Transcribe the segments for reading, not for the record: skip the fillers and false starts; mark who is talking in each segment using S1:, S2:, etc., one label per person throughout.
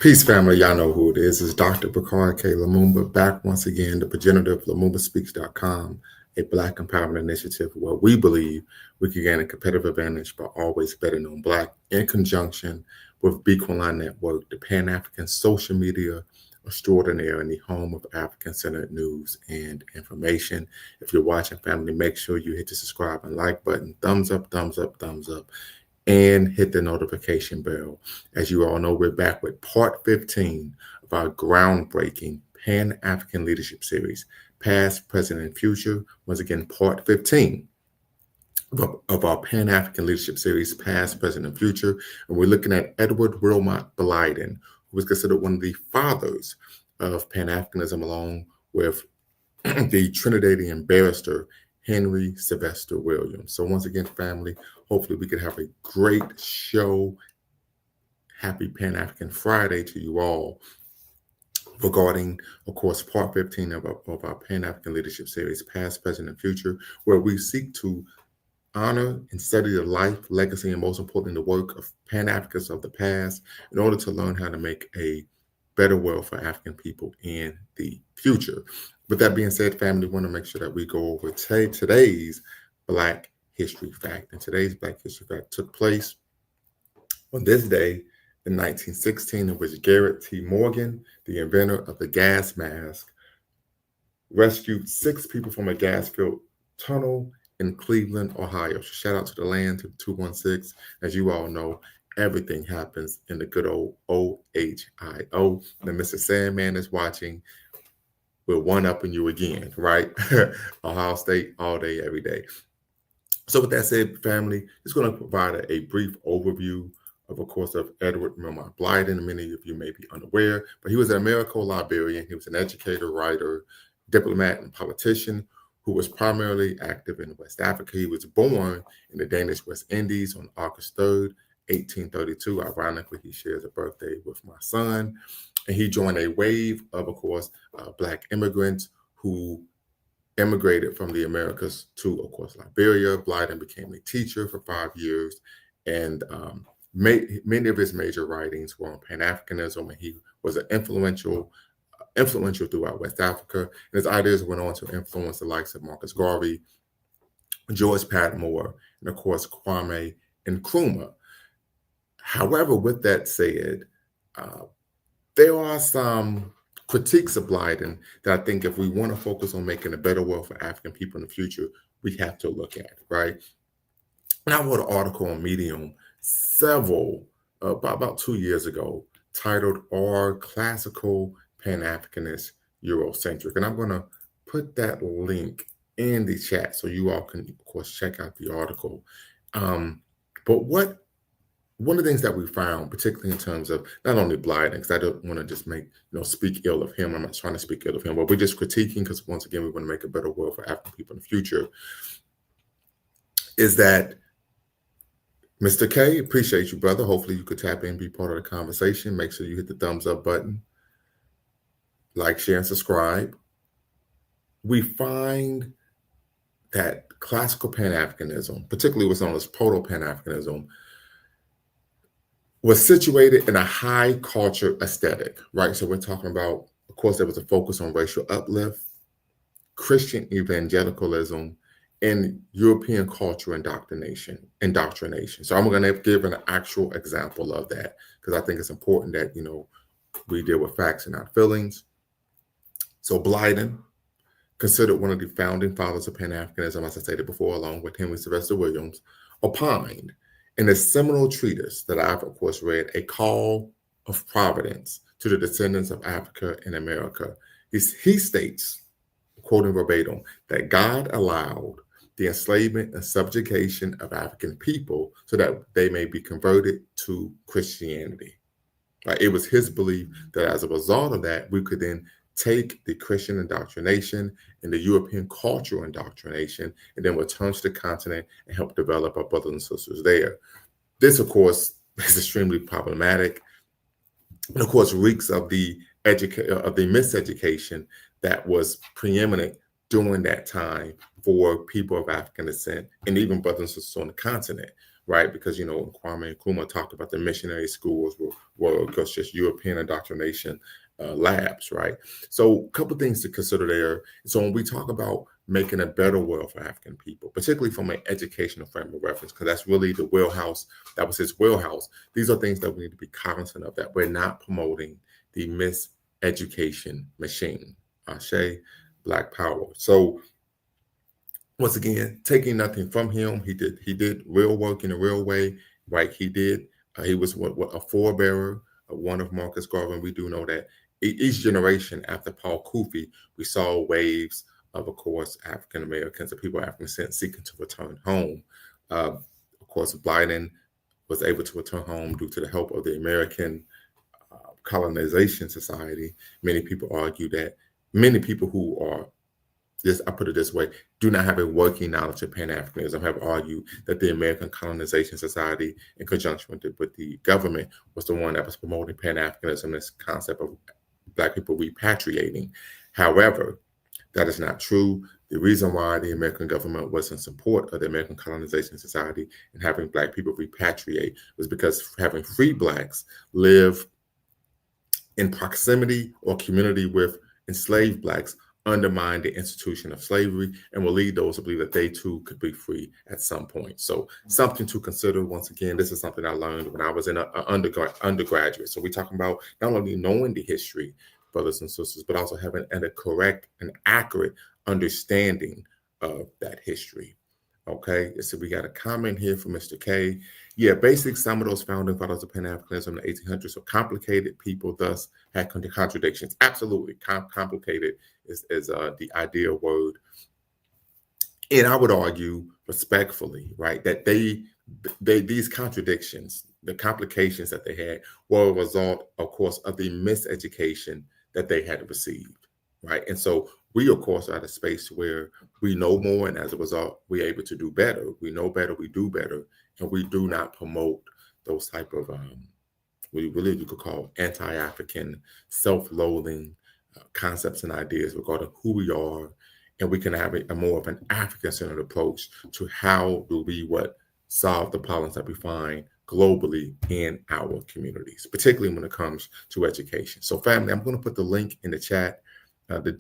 S1: Peace, family. Y'all know who it is. It's Dr. Bakari K. Lumumba back once again, the progenitor of LumumbaSpeaks.com, a Black empowerment initiative where we believe we can gain a competitive advantage by always betting on Black in conjunction with Beacon Network, the Pan African social media extraordinaire and the home of African centered news and information. If you're watching, family, make sure you hit the subscribe and like button, thumbs up, thumbs up, thumbs up, and hit the notification bell. As you all know, we're back with part 15 of our groundbreaking Pan-African Leadership Series, Past, Present, and Future. Once again, part 15 of our Pan-African Leadership Series, Past, Present, and Future. And we're looking at Edward Wilmot Blyden, who was considered one of the fathers of Pan-Africanism, along with the Trinidadian barrister, Henry Sylvester Williams. So once again, family, hopefully we could have a great show. Happy Pan-African Friday to you all regarding, of course, part 15 of our Pan-African Leadership Series, Past, Present, and Future, where we seek to honor and study the life, legacy, and most importantly, the work of Pan-Africans of the past in order to learn how to make a better world for African people in the future. With that being said, family, we want to make sure that we go over today's Black History Fact. And today's Black History Fact took place on this day in 1916, in which Garrett T. Morgan, the inventor of the gas mask, rescued 6 people from a gas-filled tunnel in Cleveland, Ohio. So shout out to the land, to 216. As you all know, everything happens in the good old OHIO. And Mr. Sandman is watching. We're one-upping you again, right? Ohio State all day, every day. So with that said, family, it's going to provide a brief overview of course, of Edward Wilmot Blyden. Many of you may be unaware, but he was an Americo-Liberian. He was an educator, writer, diplomat, and politician who was primarily active in West Africa. He was born in the Danish West Indies on August 3rd, 1832. Ironically, he shares a birthday with my son. And he joined a wave of course, Black immigrants who immigrated from the Americas to, of course, Liberia. Blyden became a teacher for 5 years, and many of his major writings were on Pan-Africanism, and he was an influential throughout West Africa. And his ideas went on to influence the likes of Marcus Garvey, George Patmore, and of course, Kwame Nkrumah. However, with that said, there are some critiques of Blyden that I think if we want to focus on making a better world for African people in the future, we have to look at, right? And I wrote an article on Medium about 2 years ago, titled "Are Classical Pan-Africanists Eurocentric?" And I'm going to put that link in the chat so you all can, of course, check out the article. But one of the things that we found, particularly in terms of not only Blyden, because I don't want to just speak ill of him. I'm not trying to speak ill of him, but we're just critiquing because once again, we want to make a better world for African people in the future, is that Mr. K, appreciate you, brother. Hopefully you could tap in and be part of the conversation. Make sure you hit the thumbs up button, like, share, and subscribe. We find that classical Pan-Africanism, particularly what's known as proto-Pan-Africanism, was situated in a high culture aesthetic, right? So we're talking about, of course, there was a focus on racial uplift, Christian evangelicalism, and European culture indoctrination. So I'm going to give an actual example of that because I think it's important that, we deal with facts and not feelings. So Blyden, considered one of the founding fathers of Pan-Africanism, as I stated before, along with Henry Sylvester Williams, opined in a seminal treatise that I've, of course, read, A Call of Providence to the Descendants of Africa in America. He states, quoting verbatim, that God allowed the enslavement and subjugation of African people so that they may be converted to Christianity. Right? It was his belief that as a result of that, we could then take the Christian indoctrination and the European cultural indoctrination and then return to the continent and help develop our brothers and sisters there. This, of course, is extremely problematic, and of course reeks of the miseducation that was preeminent during that time for people of African descent and even brothers and sisters on the continent. right? Because, Kwame Nkrumah talked about the missionary schools were of course, just European indoctrination labs, right? So a couple things to consider there. So when we talk about making a better world for African people, particularly from an educational frame of reference, because that's really the wheelhouse, that was his wheelhouse. These are things that we need to be cognizant of, that we're not promoting the miseducation machine. Ashe, Black Power. So once again, taking nothing from him, he did real work in a real way, right? He was what a forebearer of one of Marcus Garvey. We do know that each generation after Paul Kufi, we saw waves of course, African Americans and people of African descent seeking to return home. Of course, Blyden was able to return home due to the help of the American Colonization Society. Many people argue that many people who are, I put it this way, do not have a working knowledge of Pan-Africanism have argued that the American Colonization Society, in conjunction with the government, was the one that was promoting Pan-Africanism, this concept of Black people repatriating. However, that is not true. The reason why the American government was in support of the American Colonization Society and having Black people repatriate was because having free Blacks live in proximity or community with enslaved Blacks undermine the institution of slavery and will lead those to believe that they too could be free at some point. So something to consider. Once again, this is something I learned when I was in an undergraduate. So we're talking about not only knowing the history, brothers and sisters, but also having a correct and accurate understanding of that history. Okay, so we got a comment here from Mr. K. Yeah, basically some of those founding fathers of Pan-Africanism in the 1800s are complicated people, thus had contradictions. Absolutely, complicated is the ideal word. And I would argue respectfully, right, that these contradictions, the complications that they had, were a result, of course, of the miseducation that they had received, right? And so we, of course, are at a space where we know more, and as a result, we're able to do better. We know better, we do better, and we do not promote those type of, we really you could call anti-African, self-loathing concepts and ideas regarding who we are, and we can have a more of an African-centered approach to how do we solve the problems that we find globally in our communities, particularly when it comes to education. So family, I'm going to put the link in the chat.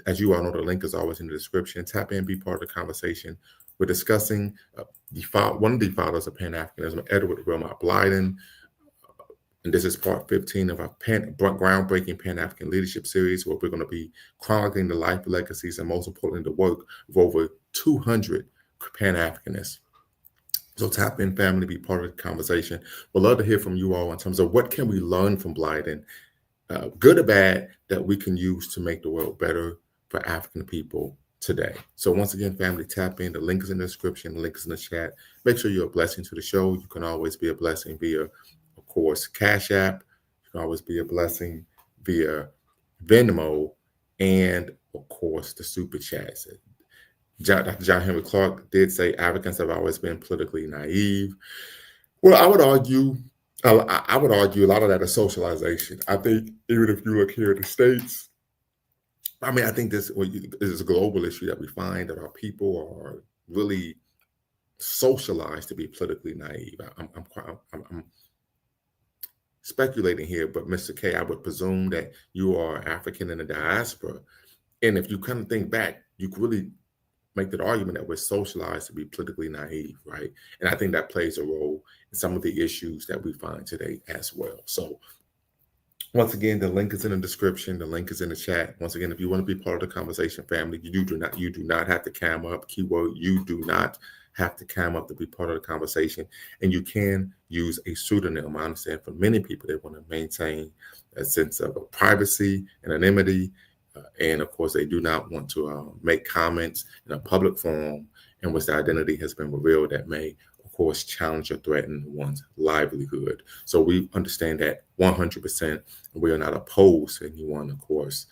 S1: As you all know, the link is always in the description. Tap in, be part of the conversation. We're discussing one of the fathers of Pan-Africanism, Edward Wilmot Blyden. And this is part 15 of our groundbreaking Pan-African leadership series, where we're going to be chronicling the life, legacies, and most importantly, the work of over 200 Pan-Africanists. So tap in, family, be part of the conversation. We'd love to hear from you all in terms of what can we learn from Blyden, good or bad, that we can use to make the world better for African people today. So once again, family, tap in. The link is in the description. The link is in the chat. Make sure you're a blessing to the show. You can always be a blessing via, of course, Cash App. You can always be a blessing via Venmo, and of course, the Super Chats. Dr. John Henry Clark did say Africans have always been politically naive. Well, I would argue a lot of that is socialization. I think even if you look here in the States, I mean, I think this is a global issue that we find that our people are really socialized to be politically naive. I'm speculating here, but Mr. K, I would presume that you are African in the diaspora. And if you kind of think back, you could really make that argument that we're socialized to be politically naive, right? And I think that plays a role in some of the issues that we find today as well. So once again, the link is in the description. The link is in the chat. Once again, if you want to be part of the conversation, family, you do not have to cam up. Keyword, you do not have to cam up to be part of the conversation. And you can use a pseudonym. I understand for many people, they want to maintain a sense of privacy, anonymity, and of course, they do not want to make comments in a public forum in which the identity has been revealed that may, of course, challenge or threaten one's livelihood. So we understand that 100%. We are not opposed to anyone, of course,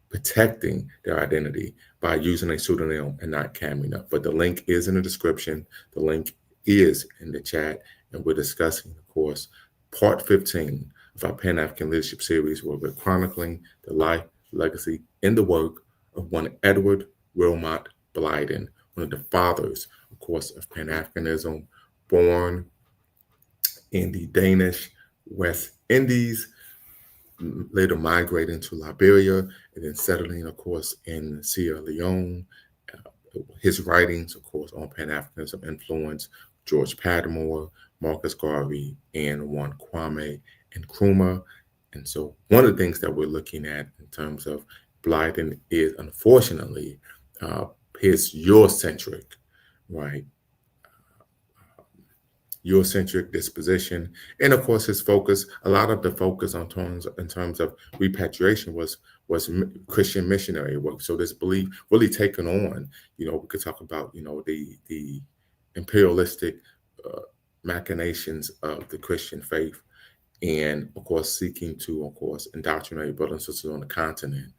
S1: protecting their identity by using a pseudonym and not camming up. But the link is in the description. The link is in the chat. And we're discussing, of course, part 15 of our Pan-African Leadership Series, where we're chronicling the life, legacy, and the work of one Edward Wilmot Blyden, one of the fathers, of course, of Pan-Africanism, born in the Danish West Indies, later migrating to Liberia, and then settling, of course, in Sierra Leone. His writings, of course, on Pan-Africanism influenced George Padmore, Marcus Garvey, and one Kwame Nkrumah. And so one of the things that we're looking at in terms of Blyden is, unfortunately, his Eurocentric, right? Eurocentric disposition, and of course his focus. A lot of the focus in terms of repatriation was Christian missionary work. So this belief really taken on. We could talk about the imperialistic machinations of the Christian faith, and of course seeking to, of course, indoctrinate brothers and sisters on the continent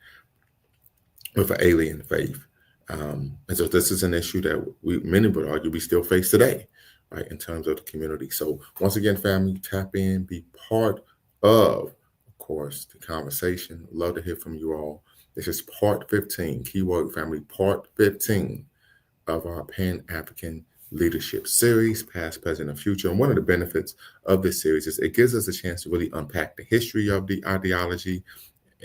S1: with an alien faith. And so this is an issue that many would argue we still face today, right, in terms of the community. So once again, family, tap in, be part of course, the conversation. Love to hear from you all. This is part 15, keyword family, part 15 of our Pan-African leadership series, past, present, and future. And one of the benefits of this series is it gives us a chance to really unpack the history of the ideology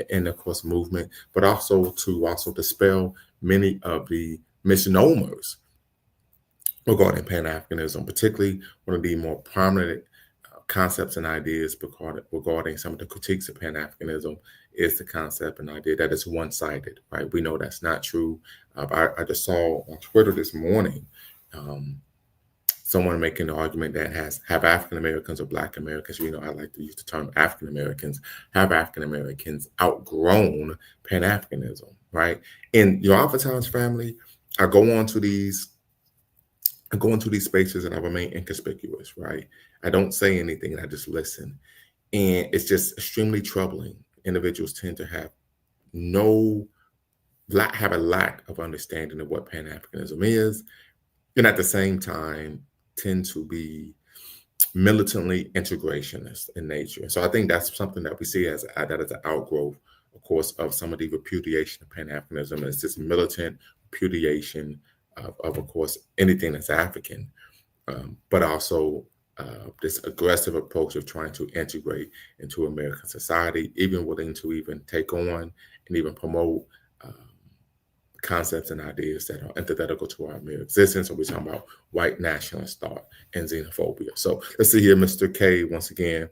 S1: and, of course, movement, but also to dispel many of the misnomers regarding Pan-Africanism, particularly one of the more prominent concepts and ideas regarding some of the critiques of Pan-Africanism is the concept and idea that it's one-sided, right? We know that's not true. I just saw on Twitter this morning someone making the argument that have African Americans or Black Americans, I like to use the term African Americans, have African Americans outgrown Pan-Africanism, right? And oftentimes, family, I go into these spaces and I remain inconspicuous, right? I don't say anything and I just listen. And it's just extremely troubling. Individuals tend to have a lack of understanding of what Pan-Africanism is, and at the same time tend to be militantly integrationist in nature. So I think that's something that we see as an outgrowth, of course, of some of the repudiation of Pan-Africanism. And it's this militant repudiation of course, anything that's African, but also this aggressive approach of trying to integrate into American society, even willing to even take on and even promote concepts and ideas that are antithetical to our mere existence. So we're talking about white nationalist thought and xenophobia. So let's see here, Mr. K, once again.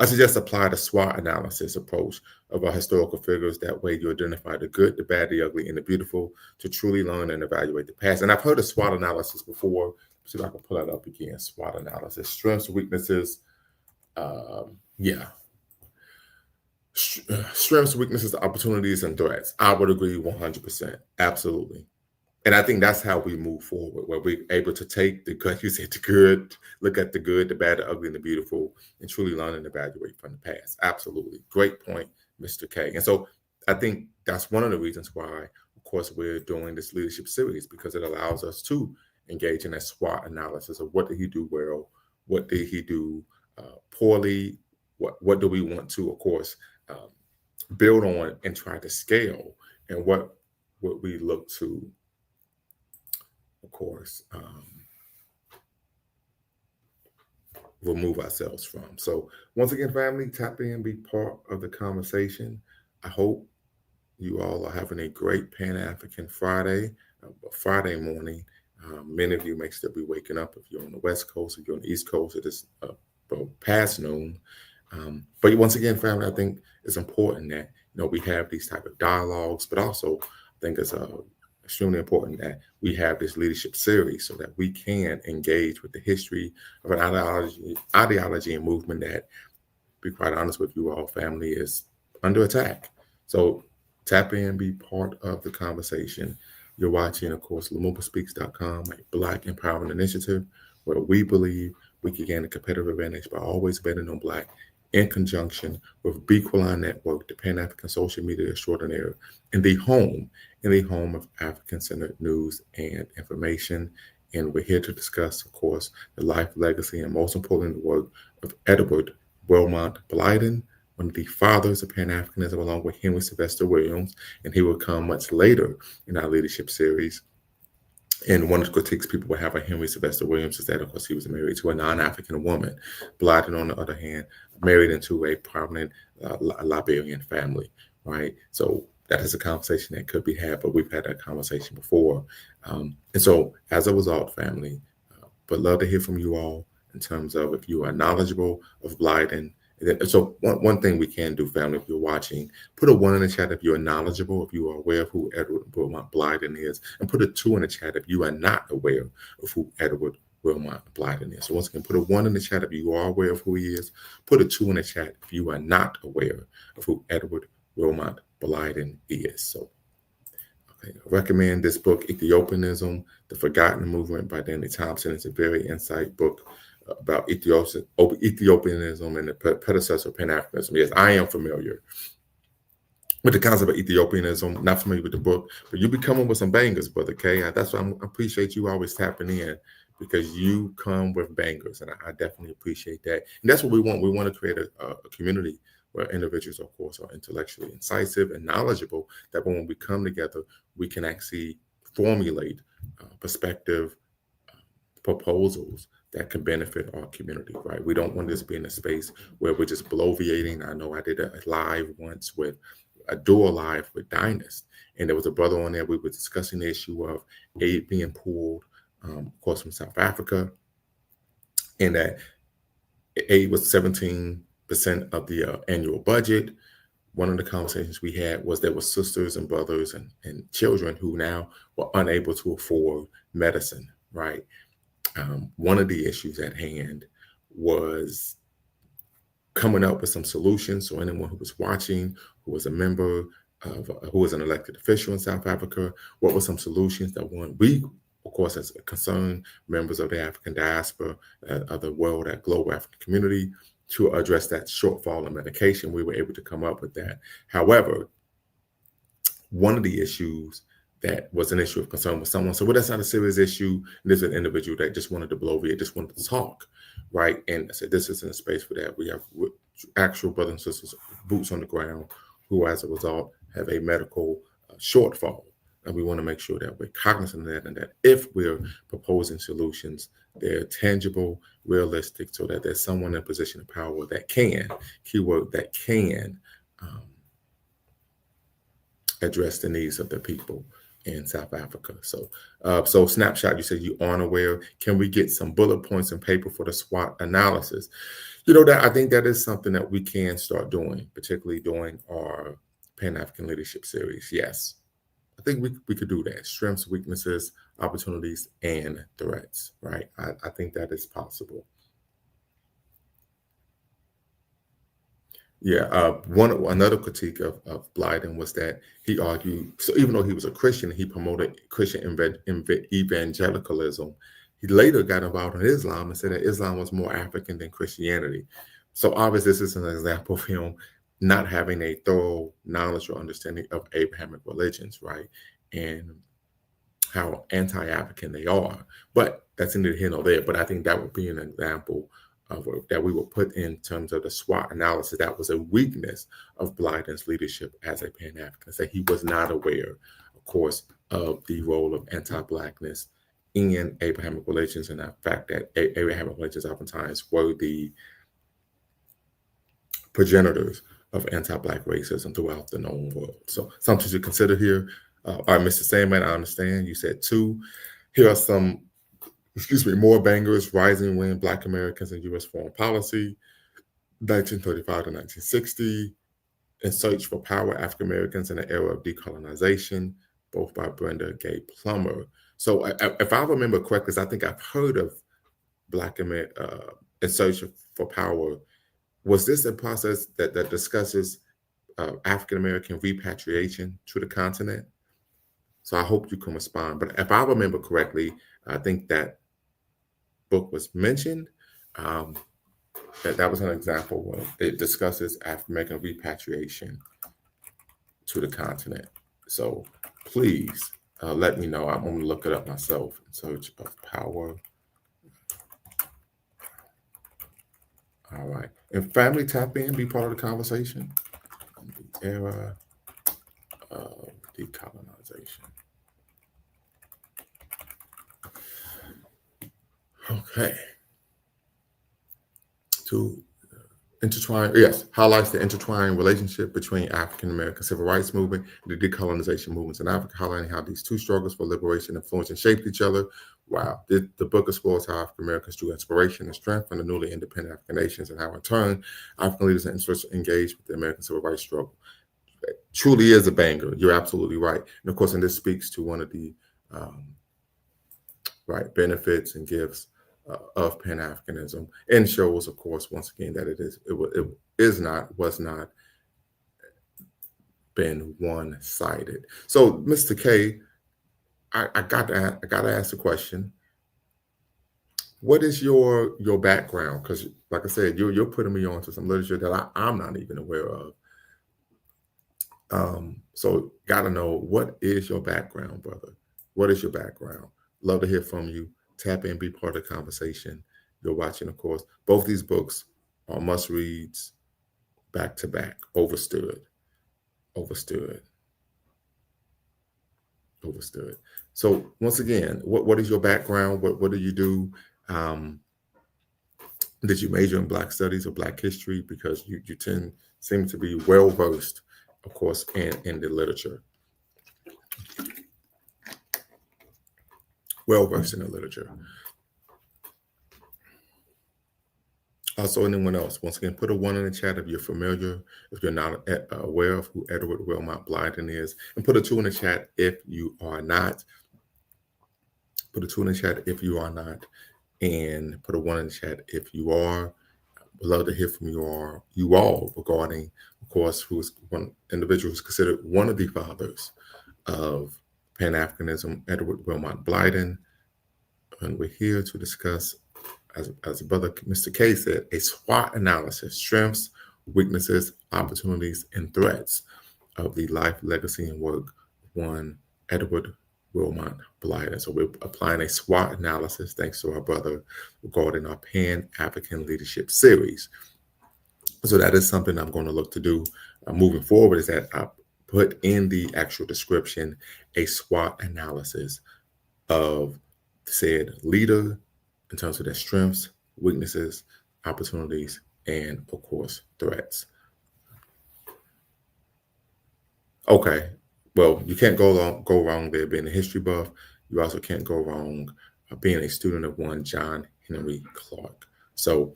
S1: I suggest apply the SWOT analysis approach of our historical figures. That way you identify the good, the bad, the ugly, and the beautiful to truly learn and evaluate the past. And I've heard of SWOT analysis before. Let's see if I can pull that up again. SWOT analysis, strengths, weaknesses. Strengths, weaknesses, opportunities, and threats. I would agree 100%. Absolutely. And I think that's how we move forward, where we're able to take the good, you said the good, look at the good, the bad, the ugly, and the beautiful, and truly learn and evaluate from the past. Absolutely. Great point, Mr. K. And so I think that's one of the reasons why, of course, we're doing this leadership series, because it allows us to engage in a SWOT analysis of what did he do well, what did he do poorly, what do we want to, of course, build on and try to scale, and what we look to, of course, remove ourselves from. So once again, family, tap in, be part of the conversation. I hope you all are having a great Pan-African Friday morning. Many of you may still be waking up if you're on the West Coast, if you're on the East Coast, it is past noon. But once again, family, I think it's important that we have these type of dialogues, but also I think it's extremely important that we have this leadership series so that we can engage with the history of an ideology and movement that, to be quite honest with you all, family, is under attack. So tap in, be part of the conversation. You're watching, of course, LumumbaSpeaks.com, a Black Empowerment Initiative, where we believe we can gain a competitive advantage by always betting on Black, in conjunction with Bequaline Network, the Pan-African social media extraordinaire, in the home of African-centered news and information. And we're here to discuss, of course, the life, legacy, and most importantly, the work of Edward Wilmot Blyden, one of the fathers of Pan-Africanism, along with Henry Sylvester Williams, and he will come much later in our leadership series. And one of the critiques people would have of Henry Sylvester Williams is that, of course, he was married to a non-African woman. Blyden, on the other hand, married into a prominent Liberian family, right? So that is a conversation that could be had, but we've had that conversation before. And so as a result, family, would love to hear from you all in terms of if you are knowledgeable of Blyden. So one thing we can do, family, if you're watching, put a 1 in the chat if you are knowledgeable, if you are aware of who Edward Wilmot Blyden is, and put a 2 in the chat if you are not aware of who Edward Wilmot Blyden is. So once again, put a 1 in the chat if you are aware of who he is. Put a 2 in the chat if you are not aware of who Edward Wilmot Blyden is. So I recommend this book, Ethiopianism, The Forgotten Movement by Danny Thompson. It's a very insight book about Ethiopianism and the predecessor of Pan-Africanism. Yes, I am familiar with the concept of Ethiopianism, not familiar with the book, but you be coming with some bangers, Brother K. That's why I appreciate you always tapping in, because you come with bangers, and I definitely appreciate that. And that's what we want. We want to create a community where individuals, of course, are intellectually incisive and knowledgeable, that when we come together, we can actually formulate perspective proposals that can benefit our community, right? We don't want this being a space where we're just bloviating. I know I did a live once with a dual live with Dynast, and there was a brother on there. We were discussing the issue of aid being pulled, of course, from South Africa, and that aid was 17% of the annual budget. One of the conversations we had was there were sisters and brothers and children who now were unable to afford medicine, right? One of the issues at hand was coming up with some solutions. So anyone who was watching, who was a member of, who was an elected official in South Africa, what were some solutions that we, of course, as concerned members of the African diaspora, of the world, that global African community, to address that shortfall in medication, we were able to come up with that. However, one of the issues that was an issue of concern with someone. So, well, that's not a serious issue. There's an individual that just wanted to bloviate, just wanted to talk, right? And I said, this isn't a space for that. We have actual brothers and sisters, boots on the ground, who, as a result, have a medical shortfall. And we want to make sure that we're cognizant of that, and that if we're proposing solutions, they're tangible, realistic, so that there's someone in a position of power that can, keyword, that can address the needs of the people in South Africa. So, so Snapshot, you said you aren't aware. Can we get some bullet points and paper for the SWOT analysis? You know, that I think that is something that we can start doing, particularly during our Pan-African Leadership Series. Yes, I think we could do that. Strengths, weaknesses, opportunities, and threats, right? I think that is possible. Yeah, another critique of Blyden was that he argued, so even though he was a Christian, he promoted Christian evangelicalism. He later got involved in Islam and said that Islam was more African than Christianity. So obviously, this is an example of him not having a thorough knowledge or understanding of Abrahamic religions, right? And how anti-African they are. But that's neither here nor there. But I think that would be an example that we will put in terms of the SWOT analysis. That was a weakness of Blyden's leadership as a Pan-Africanist, that he was not aware, of course, of the role of anti-Blackness in Abrahamic religions, and the fact that Abrahamic religions oftentimes were the progenitors of anti-Black racism throughout the known world. So something to consider here. All right, Mr. Sandman, I understand. You said 2. Here are some, more bangers: Rising Wind, Black Americans in U.S. Foreign Policy, 1935 to 1960, In Search for Power, African Americans in the Era of Decolonization, both by Brenda Gay Plummer. So if I remember correctly, I think I've heard of Black America, In Search for Power. Was this a process that discusses African American repatriation to the continent? So I hope you can respond. But if I remember correctly, I think that book was mentioned. That was an example where it discusses African American repatriation to the continent. So please let me know. I'm going to look it up myself. In Search of Power. All right. And family, tap in, be part of the conversation. The era of decolonization. Okay. To intertwine, yes, highlights the intertwined relationship between African American civil rights movement and the decolonization movements in Africa, highlighting how these two struggles for liberation influenced and shaped each other. Wow. The book explores how African Americans drew inspiration and strength from the newly independent African nations and how, in turn, African leaders and interests engaged with the American civil rights struggle. It truly is a banger. You're absolutely right. And of course, and this speaks to one of the benefits and gifts of Pan-Africanism, and shows, of course, once again, that was not been one-sided. So, Mr. K, I got to ask the question: what is your background? Because, like I said, you're putting me onto some literature that I'm not even aware of. So, got to know, what is your background, brother? What is your background? Love to hear from you. Tap in, be part of the conversation. You're watching, of course. Both these books are must reads, back to back. Overstood. So once again, what is your background? What do you do? Did you major in Black Studies or Black History? Because you seem to be well versed, of course, in the literature. Well versed in the literature. Also, anyone else, once again, put a 1 in the chat if you're familiar, if you're not aware of who Edward Wilmot Blyden is, and put a 2 in the chat if you are not. Put a 2 in the chat if you are not, and put a 1 in the chat if you are. We'd love to hear from you all regarding, of course, who's one individual who's considered one of the fathers of Pan-Africanism, Edward Wilmot Blyden. And we're here to discuss, as brother Mr. K said, a SWOT analysis: strengths, weaknesses, opportunities, and threats of the life, legacy, and work of one Edward Wilmot Blyden. So we're applying a SWOT analysis, thanks to our brother, regarding our Pan-African Leadership series. So that is something I'm going to look to do moving forward, is that I put in the actual description a SWOT analysis of said leader in terms of their strengths, weaknesses, opportunities, and of course, threats. Okay, well, you can't go wrong there being a history buff. You also can't go wrong being a student of one John Henry Clark. So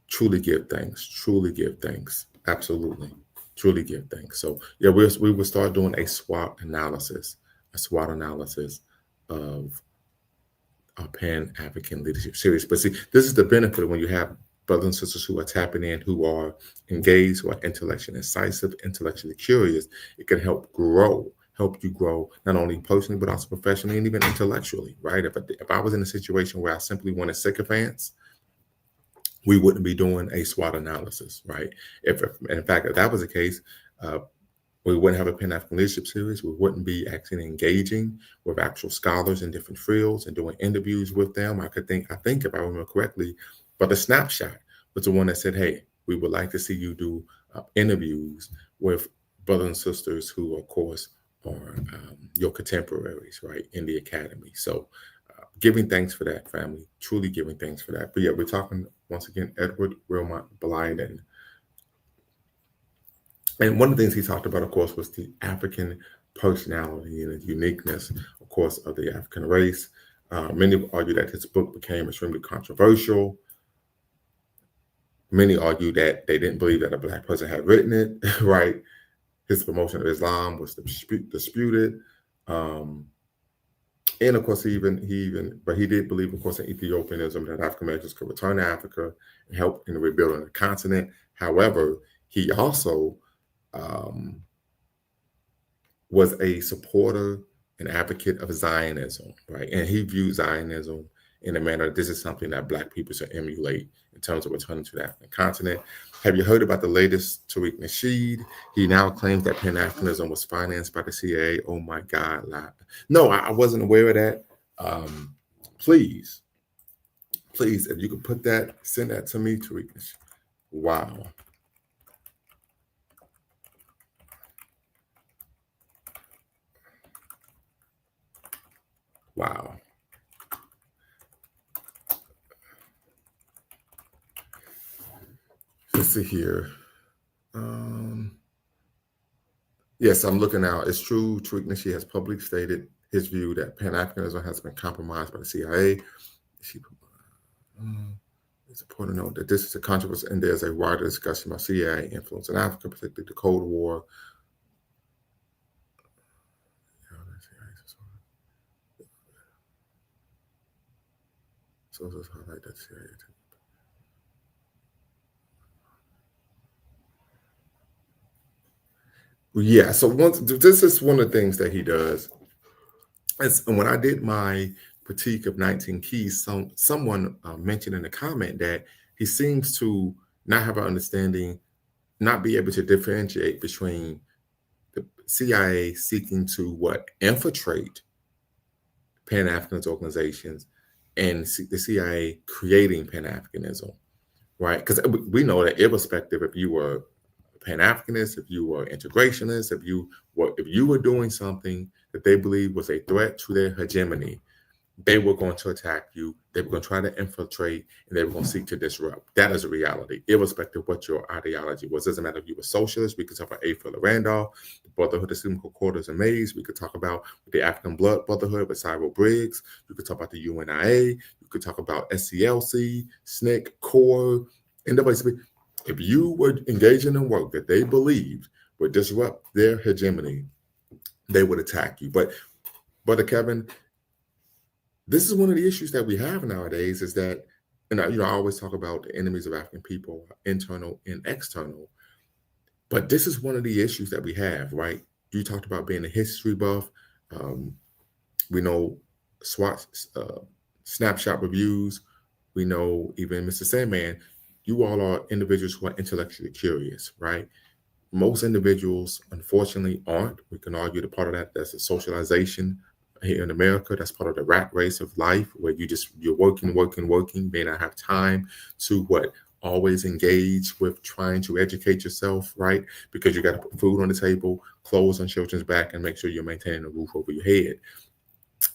S1: truly give thanks. Absolutely. Truly give thanks. So yeah, we will start doing a SWOT analysis of our Pan-African Leadership series. But see, this is the benefit when you have brothers and sisters who are tapping in, who are engaged, who are intellectually incisive, intellectually curious. It can help you grow, not only personally, but also professionally and even intellectually, right? If I was in a situation where I simply wanted sycophants, we wouldn't be doing a SWOT analysis, right? If in fact, if that was the case, we wouldn't have a Pan-African Leadership series. We wouldn't be actually engaging with actual scholars in different fields and doing interviews with them. I think if I remember correctly, but the snapshot was the one that said, hey, we would like to see you do interviews with brothers and sisters who, of course, are your contemporaries, right, in the academy. So giving thanks for that, family, truly giving thanks for that. But yeah, we're talking, once again, Edward Wilmot Blyden. And one of the things he talked about, of course, was the African personality and the uniqueness, of course, of the African race. Many argue that his book became extremely controversial. Many argue that they didn't believe that a Black person had written it, right? His promotion of Islam was disputed. And of course, he did believe, of course, in Ethiopianism, that African Americans could return to Africa and help in the rebuilding of the continent. However, he also was a supporter and advocate of Zionism, right? And he viewed Zionism in a manner, this is something that Black people should emulate in terms of returning to the African continent. Have you heard about the latest Tariq Nasheed? He now claims that Pan-Africanism was financed by the CIA. Oh my God. No, I wasn't aware of that. Please, if you could put that, send that to me, Tariq Nasheed. Wow. Wow. see here. Yes, I'm looking now. It's true. She has publicly stated his view that Pan-Africanism has been compromised by the CIA. It's important to note that this is a controversy, and there's a wider discussion about CIA influence in Africa, particularly the Cold War. So let's highlight that CIA too. Yeah, so this is one of the things that he does. And when I did my critique of 19 Keys, someone mentioned in the comment that he seems to not have an understanding, not be able to differentiate between the CIA seeking to infiltrate Pan-Africanist organizations and the CIA creating Pan-Africanism, right? Because we know that irrespective if you were Pan-Africanist, if you were integrationist, if you were doing something that they believed was a threat to their hegemony, they were going to attack you. They were going to try to infiltrate, and they were going to seek to disrupt. That is a reality, irrespective of what your ideology was. It doesn't matter if you were socialist. We could talk about A. Philip Randolph, the Brotherhood of Simcoe Quarters and Mays. We could talk about the African Blood Brotherhood with Cyril Briggs. You could talk about the UNIA. You could talk about SCLC, SNCC, CORE, NAACP. If you were engaging in work that they believed would disrupt their hegemony, they would attack you. But Brother Kevin, this is one of the issues that we have nowadays is that, and I always talk about the enemies of African people, internal and external, but this is one of the issues that we have, right? You talked about being a history buff. We know snapshot reviews. We know even Mr. Sandman, you all are individuals who are intellectually curious, right? Most individuals, unfortunately, aren't. We can argue the part of that's a socialization here in America. That's part of the rat race of life, where you're working, may not have time to always engage with trying to educate yourself, right? Because you got to put food on the table, clothes on children's back, and make sure you're maintaining a roof over your head.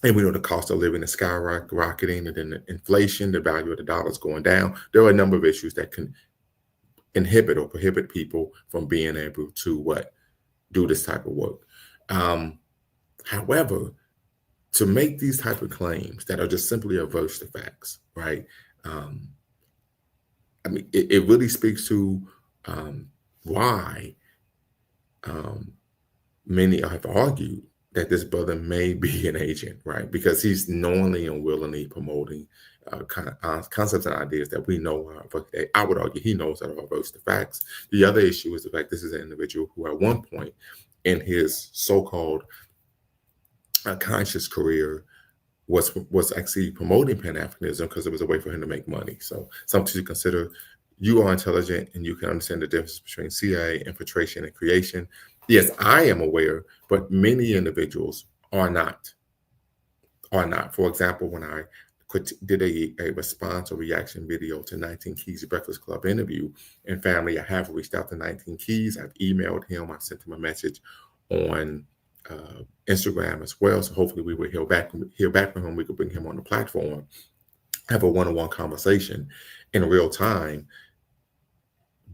S1: And we know the cost of living is skyrocketing, and then the inflation, the value of the dollar is going down. There are a number of issues that can inhibit or prohibit people from being able to do this type of work. However, to make these type of claims that are just simply averse to facts, right? I mean, it really speaks to why many have argued that this brother may be an agent, right? Because he's knowingly and willingly promoting concepts and ideas that we know are, but I would argue he knows that are averse to facts. The other issue is the fact this is an individual who at one point in his so-called conscious career was actually promoting Pan-Africanism because it was a way for him to make money. So something to consider. You are intelligent and you can understand the difference between CIA infiltration and creation. Yes, I am aware, but many individuals are not. For example, when I did a response or reaction video to 19 Keys Breakfast Club interview, and family, I have reached out to 19 Keys. I've emailed him. I sent him a message on Instagram as well. So hopefully we will hear back from him. We could bring him on the platform, have a one-on-one conversation in real time.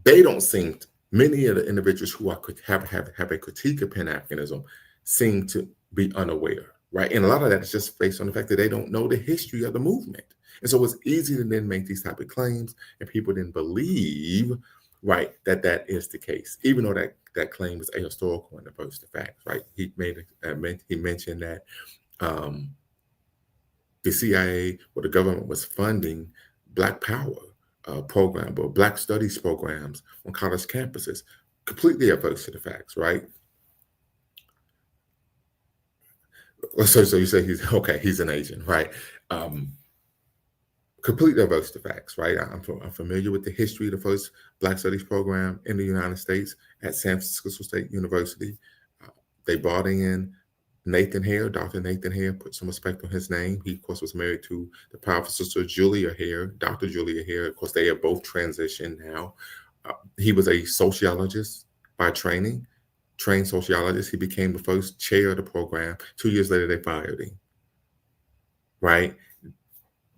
S1: They don't seem, many of the individuals who could have a critique of Pan-Africanism seem to be unaware, right? And a lot of that is just based on the fact that they don't know the history of the movement. And so it's easy to then make these type of claims and people then believe, right, that is the case, even though that claim is ahistorical and averse to facts, right? He mentioned that the CIA or the government was funding Black Power program or Black Studies programs on college campuses, completely averse to the facts, right? So you say he's an agent, right? Completely averse to facts, right? I'm familiar with the history of the first Black Studies program in the United States at San Francisco State University. They brought in Nathan Hare, Dr. Nathan Hare, put some respect on his name. He, of course, was married to the powerful sister Julia Hare, Dr. Julia Hare. Of course, they have both transitioned now. He was a sociologist by training, trained sociologist. He became the first chair of the program. 2 years later, they fired him, right?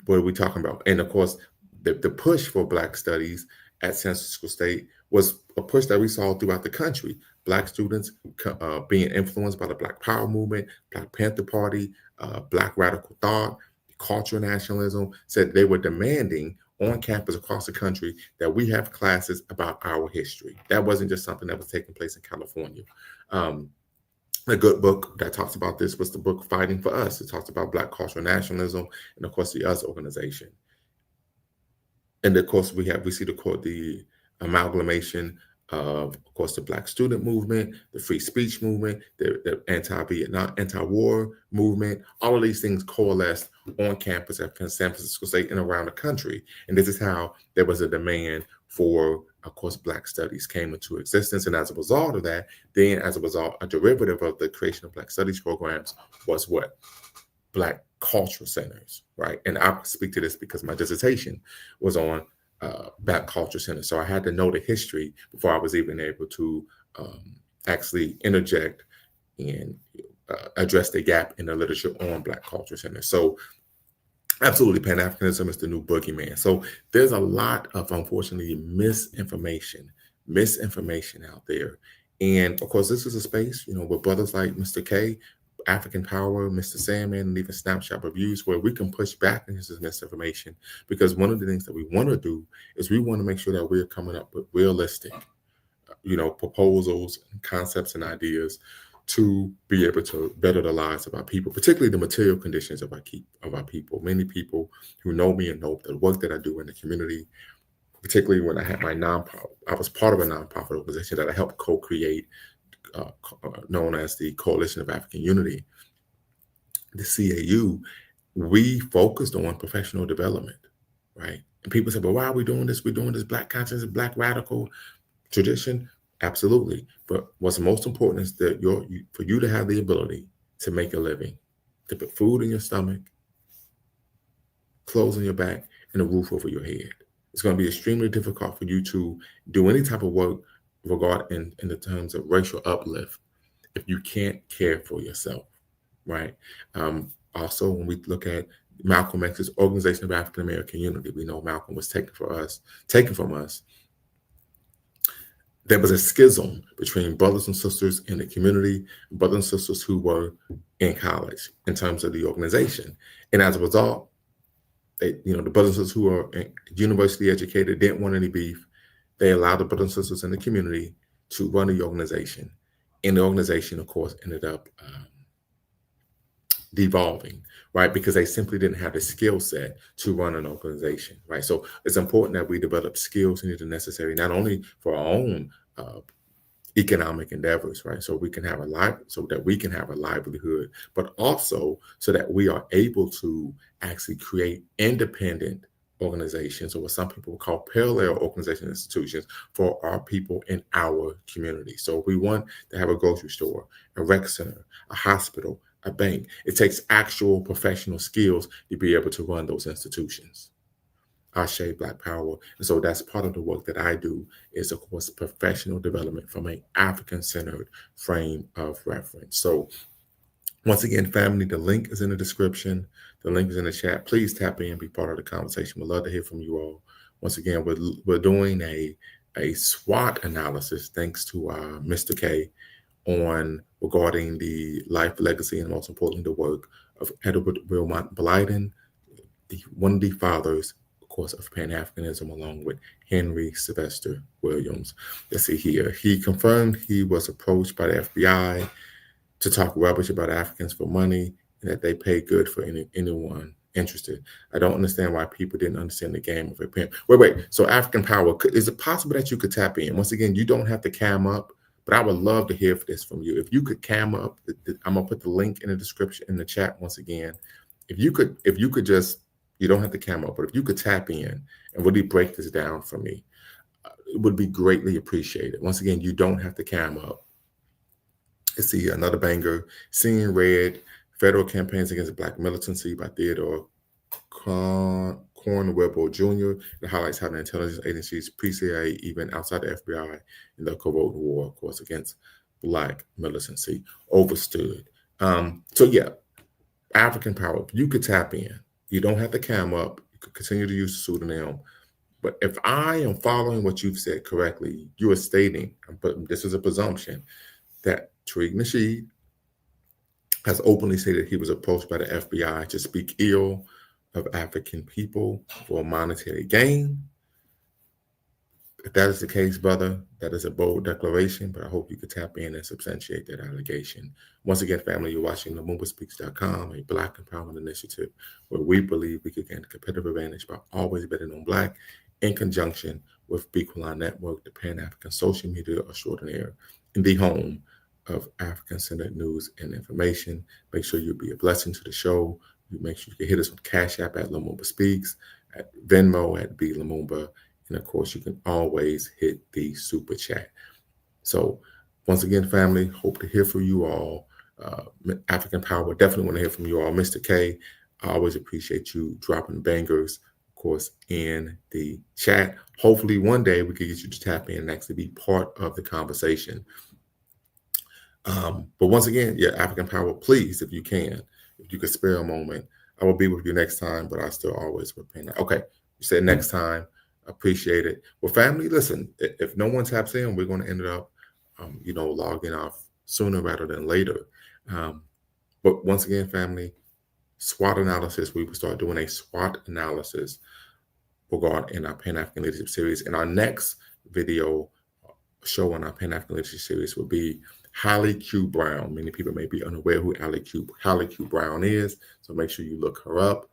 S1: What are we talking about? And of course, the push for Black studies at San Francisco State was a push that we saw throughout the country. Black students being influenced by the Black Power movement, Black Panther Party, Black radical thought, cultural nationalism, said they were demanding on campus across the country that we have classes about our history. That wasn't just something that was taking place in California. A good book that talks about this was the book Fighting for Us. It talks about Black cultural nationalism and, of course, the US organization. And of course, we see the amalgamation of course, the Black student movement, the free speech movement, the anti-Vietnam, anti-war movement. All of these things coalesced on campus at San Francisco State and around the country. And this is how there was a demand for, of course, Black studies came into existence. And as a result of that, then as a result, a derivative of the creation of Black studies programs was what? Black cultural centers, right? And I speak to this because my dissertation was on Black culture centers. So I had to know the history before I was even able to actually interject and address the gap in the literature on Black culture centers. So absolutely, Pan-Africanism is the new boogeyman. So there's a lot of, unfortunately, misinformation out there. And of course, this is a space, with brothers like Mr. K, African Power, Mr. Sandman, and even Snapshot Reviews, where we can push back against this misinformation. Because one of the things that we want to do is we want to make sure that we're coming up with realistic, proposals, and concepts and ideas to be able to better the lives of our people, particularly the material conditions of our people. Many people who know me and know the work that I do in the community, particularly when I had my nonprofit, I was part of a nonprofit organization that I helped co-create, known as the Coalition of African Unity, the CAU. We focused on professional development, right? And people say, "But why are we doing this? We're doing this Black conscience, Black radical tradition." Absolutely, but what's most important is that for you to have the ability to make a living, to put food in your stomach, clothes on your back, and a roof over your head. It's going to be extremely difficult for you to do any type of work in the terms of racial uplift if you can't care for yourself, right? Also, when we look at Malcolm X's Organization of African American Unity, we know Malcolm was taken from us. There was a schism between brothers and sisters in the community, brothers and sisters who were in college in terms of the organization. And as a result, the brothers and sisters who are university educated didn't want any beef. They allowed the brothers and sisters in the community to run the organization. And the organization, of course, ended up devolving, right? Because they simply didn't have the skill set to run an organization, right? So it's important that we develop skills and the necessary, not only for our own economic endeavors, right? So that we can have a livelihood, but also so that we are able to actually create independent organizations, or what some people call parallel organization institutions, for our people in our community. So if we want to have a grocery store, a rec center, a hospital, a bank, it takes actual professional skills to be able to run those institutions. Ashe, Black Power. And so that's part of the work that I do, is, of course, professional development from an African-centered frame of reference. So once again, family, the link is in the description. The link is in the chat. Please tap in and be part of the conversation. We'd love to hear from you all. Once again, we're doing a SWOT analysis, thanks to Mr. K, regarding the life, legacy, and most importantly, the work of Edward Wilmot Blyden, one of the fathers, of course, of Pan-Africanism, along with Henry Sylvester Williams. Let's see here. He confirmed he was approached by the FBI to talk rubbish about Africans for money, and that they pay good for anyone interested. I don't understand why people didn't understand the game of it. Wait. So African Power, is it possible that you could tap in? Once again, you don't have to cam up, but I would love to hear this from you. If you could cam up, I'm gonna put the link in the description, in the chat once again. If you could just, you don't have to cam up, but if you could tap in and really break this down for me, it would be greatly appreciated. Once again, you don't have to cam up. Let's see, another banger, Seeing Red, Federal Campaigns Against Black Militancy by Theodore Cornwell Jr. It highlights how the intelligence agencies, pre-CIA, even outside the FBI, in the Cold War, of course, against Black militancy, overstood. So yeah, African Power, you could tap in. You don't have to cam up. You could continue to use the pseudonym. But if I am following what you've said correctly, you are stating, but this is a presumption, that Tariq Nasheed has openly stated he was approached by the FBI to speak ill of African people for monetary gain. If that is the case, brother, that is a bold declaration, but I hope you could tap in and substantiate that allegation. Once again, family, you're watching LumumbaSpeaks.com, a Black empowerment initiative where we believe we could gain a competitive advantage by always betting on Black in conjunction with Bequalon Network, the Pan-African social media extraordinaire, in the home of African-centered news and information. Make sure you be a blessing to the show. You make sure you can hit us on Cash App at Lumumba Speaks, at Venmo at B Lumumba, and of course, you can always hit the super chat. So once again, family, hope to hear from you all. African Power, definitely want to hear from you all. Mr. K, I always appreciate you dropping bangers, of course, in the chat. Hopefully one day we can get you to tap in and actually be part of the conversation. But once again, yeah, African Power, please, if you could spare a moment, I will be with you next time, but I still always repent. Okay, you said next time. Appreciate it. Well, family, listen, if no one taps in, we're going to end up, logging off sooner rather than later. But once again, family, SWOT analysis, we will start doing a SWOT analysis regarding our Pan-African Leadership Series. And our next video show on our Pan-African Leadership Series will be Holly Q. Brown. Many people may be unaware who Holly Q. Brown is, so make sure you look her up.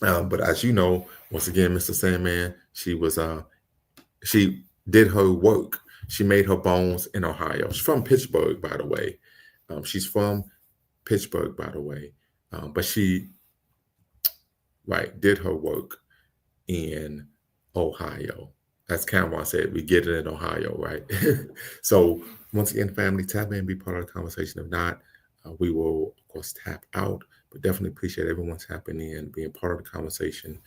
S1: But as you know, once again, Mr. Sandman, she did her work. She made her bones in Ohio. She's from Pittsburgh, by the way. But she, did her work in Ohio. As Cameron said, we get it in Ohio, right? So once again, family, tap in and be part of the conversation. If not, we will, of course, tap out. But definitely appreciate everyone tapping in, being part of the conversation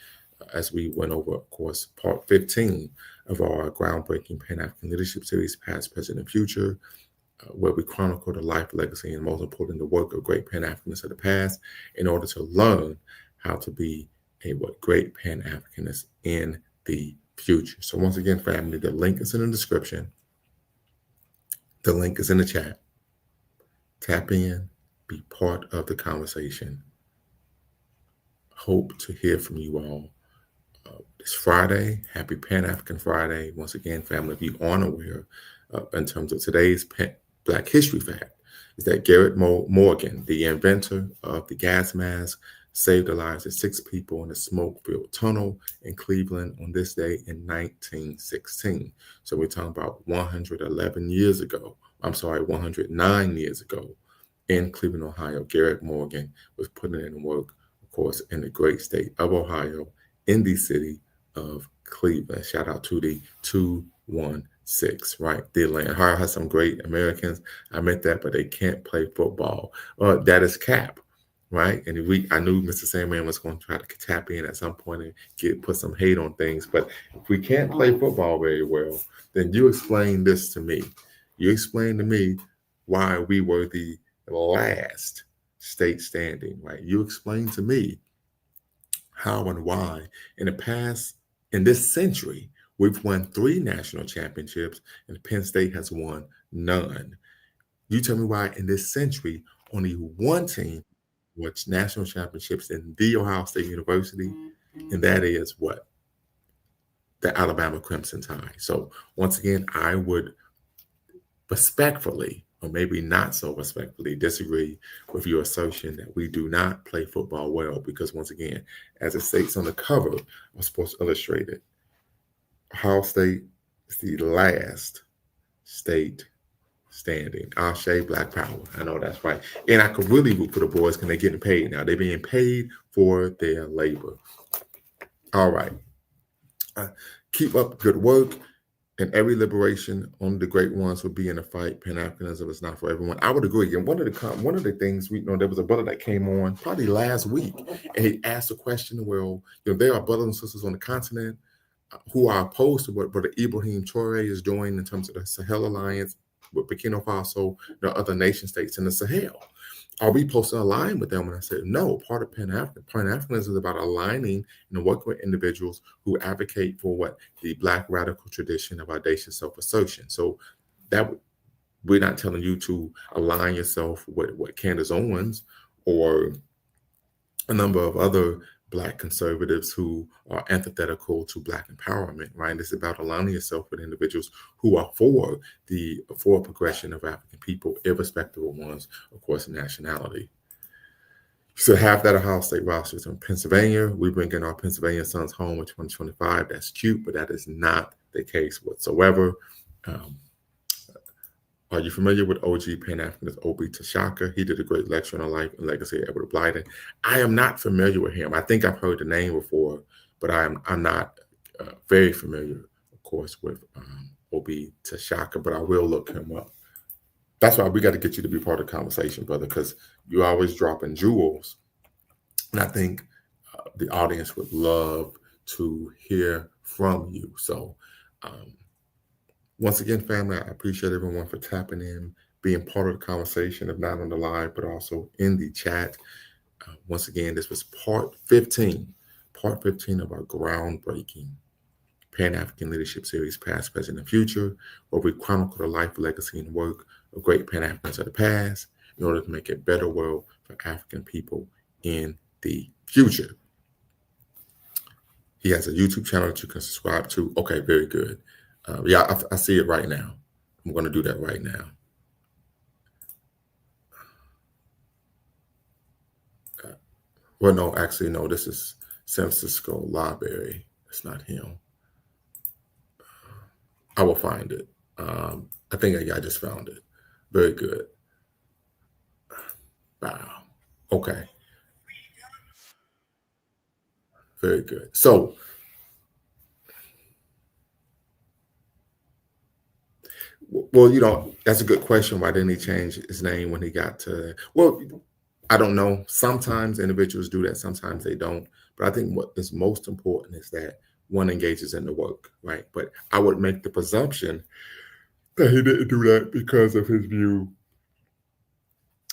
S1: as we went over, of course, part 15 of our groundbreaking Pan-African Leadership Series, Past, Present, and Future, where we chronicle the life, legacy, and most importantly, the work of great Pan-Africanists of the past in order to learn how to be a great Pan-Africanist in the future. So once again, family, the link is in the description. The link is in the chat. Tap in, be part of the conversation. Hope to hear from you all this Friday. Happy Pan-African Friday. Once again, family, if you aren't aware, in terms of today's Black History fact, is that Garrett Morgan, the inventor of the gas mask, saved the lives of 6 people in a smoke-filled tunnel in Cleveland on this day in 1916. So we're talking about 109 years ago in Cleveland, Ohio. Garrett Morgan was putting in work, of course, in the great state of Ohio, in the city of Cleveland. Shout out to the 216, right? The land. Ohio has some great Americans. I meant that, but they can't play football. That is cap. Right. And I knew Mr. Sandman was going to try to tap in at some point and put some hate on things. But if we can't play football very well, then you explain this to me. You explain to me why we were the last state standing, right? You explain to me how and why in the past, in this century, we've won 3 national championships and Penn State has won none. You tell me why in this century, only one team wins national championships in The Ohio State University, and that is what? The Alabama Crimson Tide. So once again, I would respectfully, or maybe not so respectfully, disagree with your assertion that we do not play football well, because once again, as it states on the cover of Sports Illustrated, Ohio State is the last state standing. Ashe, Black Power. I know that's right. And I could really root for the boys because they're getting paid now. They're being paid for their labor. All right. Keep up good work. And every liberation, only the great ones will be in a fight. Pan-Africanism is not for everyone. I would agree. And one of the things there was a brother that came on probably last week, and he asked a question. Well, there are brothers and sisters on the continent who are opposed to what Brother Ibrahim Traoré is doing in terms of the Sahel Alliance, with Burkina Faso, the other nation states in the Sahel? Are we supposed to align with them? And I said, no, part of Pan-Africanism is about aligning and working with individuals who advocate for what the Black radical tradition of audacious self-assertion. So that we're not telling you to align yourself with what Candace Owens or a number of other Black conservatives who are antithetical to Black empowerment, right? It's about aligning yourself with individuals who are for progression of African people, irrespective of one's, of course, nationality. So half that Ohio State roster is in Pennsylvania. We bring in our Pennsylvania Sons home in 2025. That's cute, but that is not the case whatsoever. Are you familiar with OG Pan-Africanist Obi Tashaka? He did a great lecture on the life and legacy of Wilmot Blyden. I am not familiar with him. I think I've heard the name before, but I'm not very familiar, of course, with Obi Tashaka, but I will look him up. That's why we got to get you to be part of the conversation, brother, because you're always dropping jewels. And I think the audience would love to hear from you. So, once again, family, I appreciate everyone for tapping in, being part of the conversation, if not on the live, but also in the chat. Once again, this was part 15 of our groundbreaking Pan-African Leadership Series, Past, Present, and Future, where we chronicle the life, legacy, and work of great Pan-Africans of the past in order to make a better world for African people in the future. He has a YouTube channel that you can subscribe to. Okay, very good. Yeah, I see it right now. I'm going to do that right now. Well, no, actually, no, this is San Francisco Library. It's not him. I will find it. I think I just found it. Very good. Wow. Okay. Very good. So, well, that's a good question. Why didn't he change his name when he got to, well, I don't know. Sometimes individuals do that. Sometimes they don't. But I think what is most important is that one engages in the work, right? But I would make the presumption that he didn't do that because of his view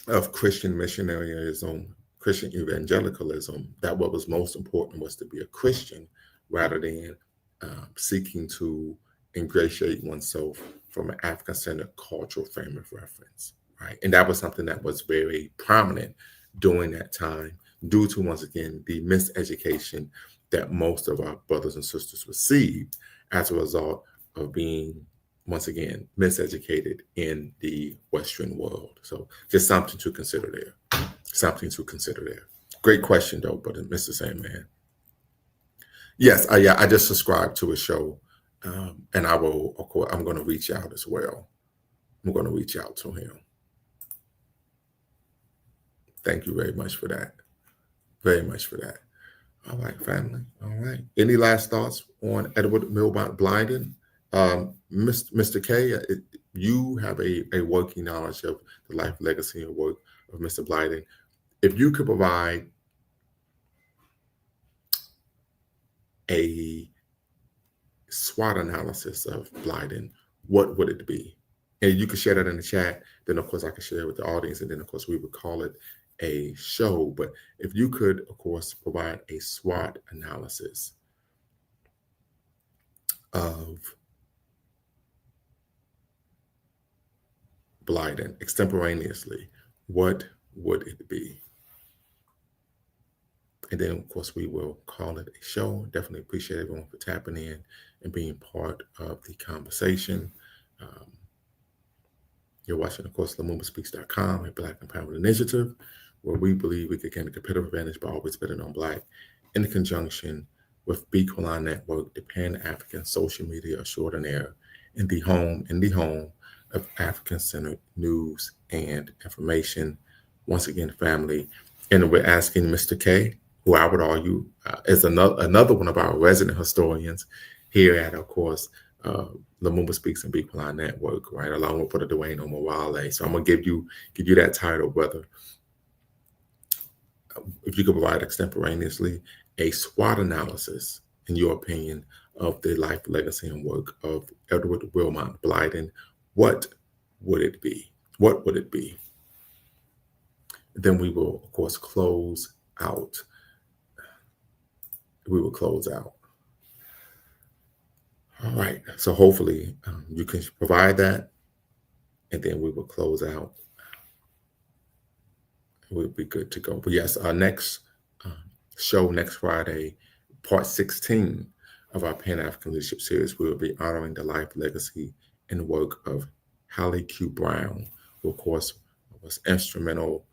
S1: of Christian missionaryism, Christian evangelicalism, that what was most important was to be a Christian rather than seeking to ingratiate oneself from an African-centered cultural frame of reference, right? And that was something that was very prominent during that time due to, once again, the miseducation that most of our brothers and sisters received as a result of being, once again, miseducated in the Western world. So just something to consider there. Something to consider there. Great question, though, but Mr. Sandman. Yes, I just subscribed to a show, and I will, of course, I'm going to reach out as well. I'm going to reach out to him. Thank you very much for that. Very much for that. All right, family. All right. Any last thoughts on Edward Wilmot Blyden? Mr. K, you have a working knowledge of the life, legacy, and work of Mr. Blyden. If you could provide a SWOT analysis of Blyden, what would it be? And you could share that in the chat. Then, of course, I could share it with the audience. And then, of course, we would call it a show. But if you could, of course, provide a SWOT analysis of Blyden extemporaneously, what would it be? And then, of course, we will call it a show. Definitely appreciate everyone for tapping in and being part of the conversation. You're watching, of course, LumumbaSpeaks.com, a Black Empowerment Initiative, where we believe we can gain a competitive advantage by always betting on Black in conjunction with Bequalon Network, the Pan-African social media extraordinaire, in the home of African-centered news and information. Once again, family, and we're asking Mr. K, who I would argue is another one of our resident historians here at, of course, Lumumba Speaks and Bequalon Network, right, along with Brother Dwayne Omawale. So I'm gonna give you that title, brother. If you could provide extemporaneously a SWOT analysis, in your opinion, of the life, legacy, and work of Edward Wilmot Blyden, what would it be? What would it be? Then we will, of course, close out. We will close out. All right. So hopefully you can provide that, and then we will close out. We'll be good to go. But yes, our next show next Friday, part 16 of our Pan-African Leadership Series, we will be honoring the life, legacy, and work of Hallie Q. Brown, who, of course, was instrumental,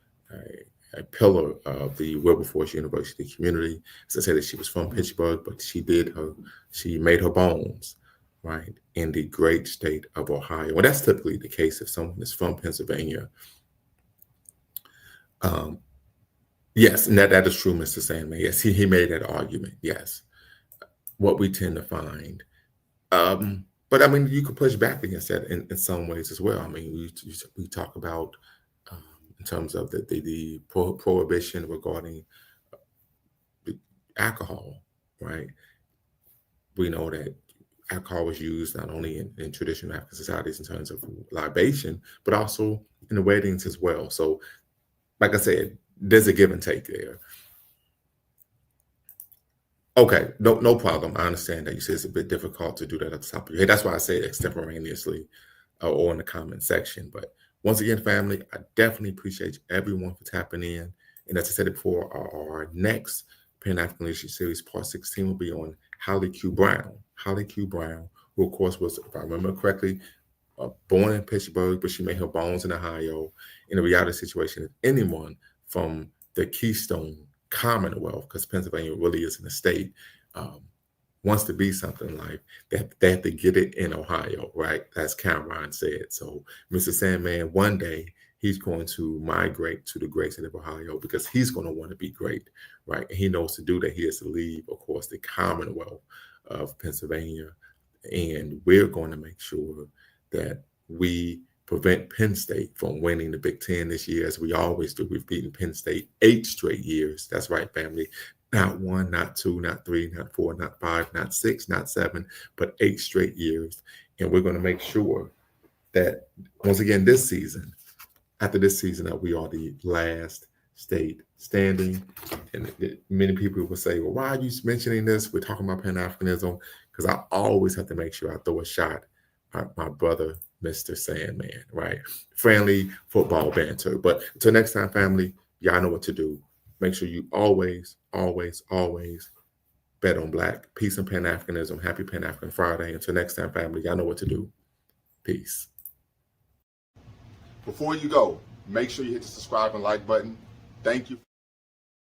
S1: a pillar of the Wilberforce University community. As I said, she was from Pittsburgh, but she made her bones, right, in the great state of Ohio. Well, that's typically the case if someone is from Pennsylvania. Yes, and that is true, Mr. Sandman. Yes, he made that argument. Yes, what we tend to find. But I mean, you could push back against that in some ways as well. I mean, we talk about in terms of the prohibition regarding alcohol, right? We know that alcohol was used not only in traditional African societies in terms of libation, but also in the weddings as well. So, like I said, there's a give and take there. Okay, no problem. I understand that you say it's a bit difficult to do that at the top of your head. That's why I say extemporaneously or in the comment section. But once again, family, I definitely appreciate everyone for tapping in. And as I said before, our next Pan-African Leadership Series, part 16, will be on Hallie Q. Brown. Hallie Q. Brown, who, of course, was, if I remember correctly, born in Pittsburgh, but she made her bones in Ohio. In a reality situation, if anyone from the Keystone Commonwealth, because Pennsylvania really isn't a state, wants to be something in life, they have to get it in Ohio, right? As Cameron said. So Mr. Sandman, one day he's going to migrate to the great state of Ohio because he's going to want to be great, right? And he knows to do that. He has to leave, of course, the Commonwealth of Pennsylvania. And we're going to make sure that we prevent Penn State from winning the Big Ten this year, as we always do. We've beaten Penn State 8 straight years. That's right, family. Not 1, not 2, not 3, not 4, not 5, not 6, not 7, but 8 straight years. And we're going to make sure that, once again, this season, after this season, that we are the last state standing. And many people will say, well, why are you mentioning this? We're talking about Pan-Africanism, because I always have to make sure I throw a shot at my brother, Mr. Sandman, right? Friendly football banter. But until next time, family, y'all know what to do. Make sure you always, always, always bet on Black. Peace and Pan-Africanism. Happy Pan-African Friday. Until next time, family, y'all know what to do. Peace. Before you go, make sure you hit the subscribe and like button. Thank you.